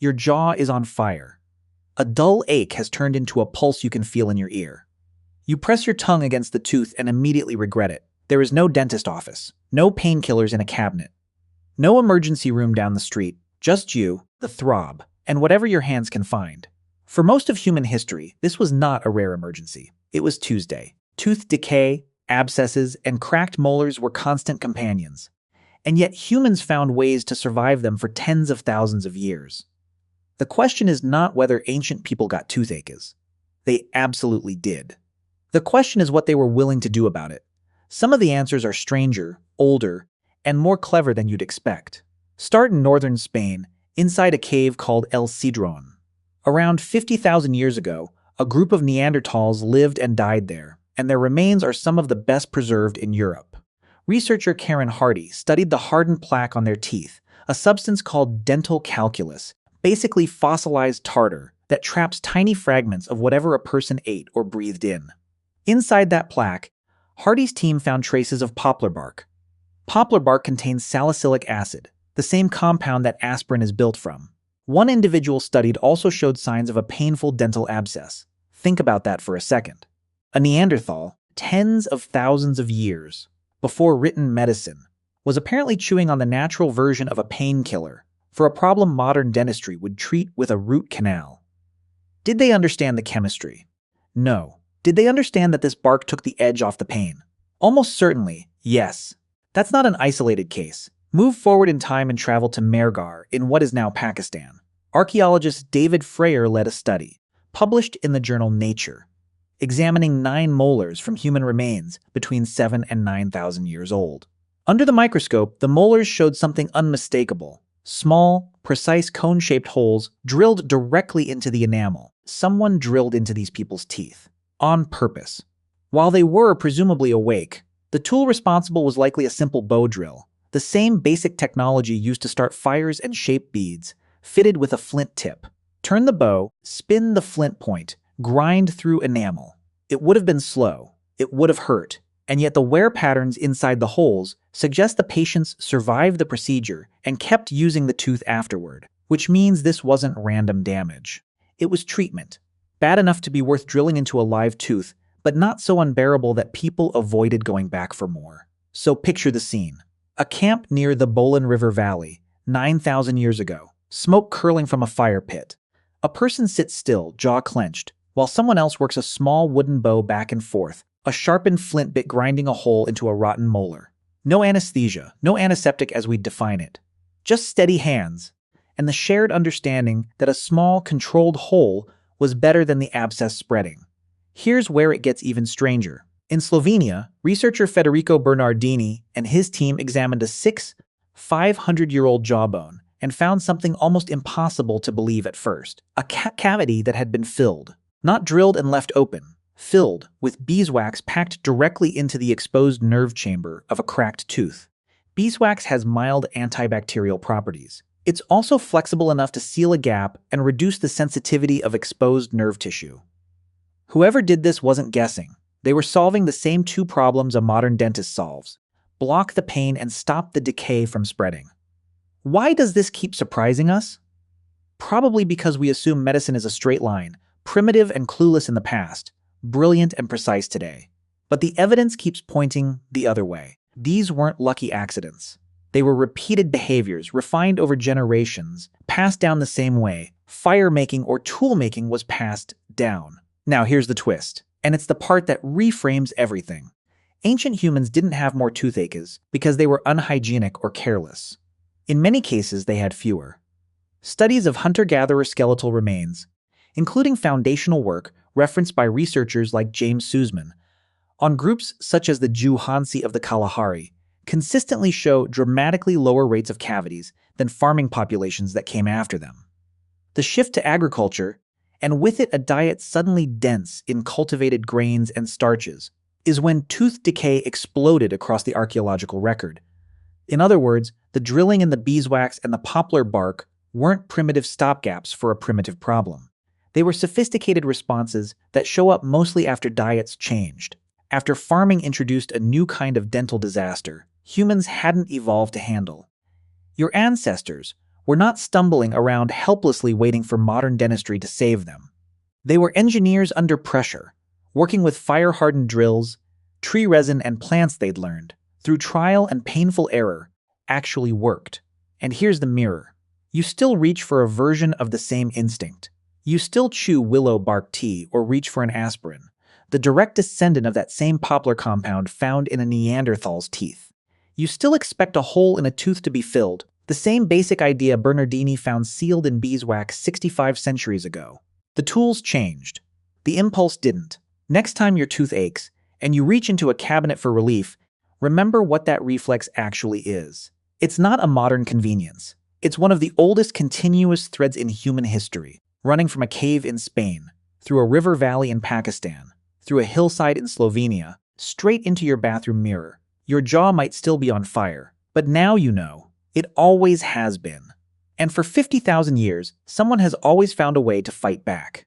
Your jaw is on fire. A dull ache has turned into a pulse you can feel in your ear. You press your tongue against the tooth and immediately regret it. There is no dentist office, no painkillers in a cabinet, no emergency room down the street, just you, the throb, and whatever your hands can find. For most of human history, this was not a rare emergency. It was Tuesday. Tooth decay, abscesses, and cracked molars were constant companions. And yet humans found ways to survive them for tens of thousands of years. The question is not whether ancient people got toothaches. They absolutely did. The question is what they were willing to do about it. Some of the answers are stranger, older, and more clever than you'd expect. Start in northern Spain, inside a cave called El Sidrón. Around 50,000 years ago, a group of Neanderthals lived and died there, and their remains are some of the best preserved in Europe. Researcher Karen Hardy studied the hardened plaque on their teeth, a substance called dental calculus, basically fossilized tartar that traps tiny fragments of whatever a person ate or breathed in. Inside that plaque, Hardy's team found traces of poplar bark. Poplar bark contains salicylic acid, the same compound that aspirin is built from. One individual studied also showed signs of a painful dental abscess. Think about that for a second. A Neanderthal, tens of thousands of years before written medicine, was apparently chewing on the natural version of a painkiller for a problem modern dentistry would treat with a root canal. Did they understand the chemistry? No. Did they understand that this bark took the edge off the pain? Almost certainly, yes. That's not an isolated case. Move forward in time and travel to Mehrgarh in what is now Pakistan. Archaeologist David Frayer led a study, published in the journal Nature, examining 9 molars from human remains between 7 and 9,000 years old. Under the microscope, the molars showed something unmistakable. Small, precise cone-shaped holes drilled directly into the enamel. Someone drilled into these people's teeth. On purpose. While they were presumably awake, the tool responsible was likely a simple bow drill, the same basic technology used to start fires and shape beads, fitted with a flint tip. Turn the bow, spin the flint point, grind through enamel. It would have been slow, it would have hurt, and yet the wear patterns inside the holes suggest the patients survived the procedure and kept using the tooth afterward, which means this wasn't random damage. It was treatment. Bad enough to be worth drilling into a live tooth, but not so unbearable that people avoided going back for more. So picture the scene. A camp near the Bolin River Valley, 9,000 years ago. Smoke curling from a fire pit. A person sits still, jaw clenched, while someone else works a small wooden bow back and forth, a sharpened flint bit grinding a hole into a rotten molar. No anesthesia, no antiseptic as we'd define it. Just steady hands, and the shared understanding that a small, controlled hole was better than the abscess spreading. Here's where it gets even stranger. In Slovenia, researcher Federico Bernardini and his team examined a 500-year-old jawbone and found something almost impossible to believe at first. A cavity that had been filled, not drilled and left open, filled with beeswax packed directly into the exposed nerve chamber of a cracked tooth. Beeswax has mild antibacterial properties. It's also flexible enough to seal a gap and reduce the sensitivity of exposed nerve tissue. Whoever did this wasn't guessing. They were solving the same 2 problems a modern dentist solves: block the pain and stop the decay from spreading. Why does this keep surprising us? Probably because we assume medicine is a straight line, primitive and clueless in the past, brilliant and precise today. But the evidence keeps pointing the other way. These weren't lucky accidents. They were repeated behaviors, refined over generations, passed down the same way. Fire-making or tool-making was passed down. Now here's the twist, and it's the part that reframes everything. Ancient humans didn't have more toothaches because they were unhygienic or careless. In many cases, they had fewer. Studies of hunter-gatherer skeletal remains, including foundational work referenced by researchers like James Sussman, on groups such as the Juhansi of the Kalahari, consistently show dramatically lower rates of cavities than farming populations that came after them. The shift to agriculture, and with it a diet suddenly dense in cultivated grains and starches, is when tooth decay exploded across the archaeological record. In other words, the drilling in the beeswax and the poplar bark weren't primitive stopgaps for a primitive problem. They were sophisticated responses that show up mostly after diets changed. After farming introduced a new kind of dental disaster humans hadn't evolved to handle. Your ancestors were not stumbling around helplessly waiting for modern dentistry to save them. They were engineers under pressure, working with fire-hardened drills, tree resin, and plants they'd learned, through trial and painful error, actually worked. And here's the mirror. You still reach for a version of the same instinct. You still chew willow bark tea or reach for an aspirin, the direct descendant of that same poplar compound found in a Neanderthal's teeth. You still expect a hole in a tooth to be filled, the same basic idea Bernardini found sealed in beeswax 65 centuries ago. The tools changed. The impulse didn't. Next time your tooth aches, and you reach into a cabinet for relief, remember what that reflex actually is. It's not a modern convenience. It's one of the oldest continuous threads in human history, running from a cave in Spain, through a river valley in Pakistan, through a hillside in Slovenia, straight into your bathroom mirror. Your jaw might still be on fire, but now you know. It always has been. And for 50,000 years, someone has always found a way to fight back.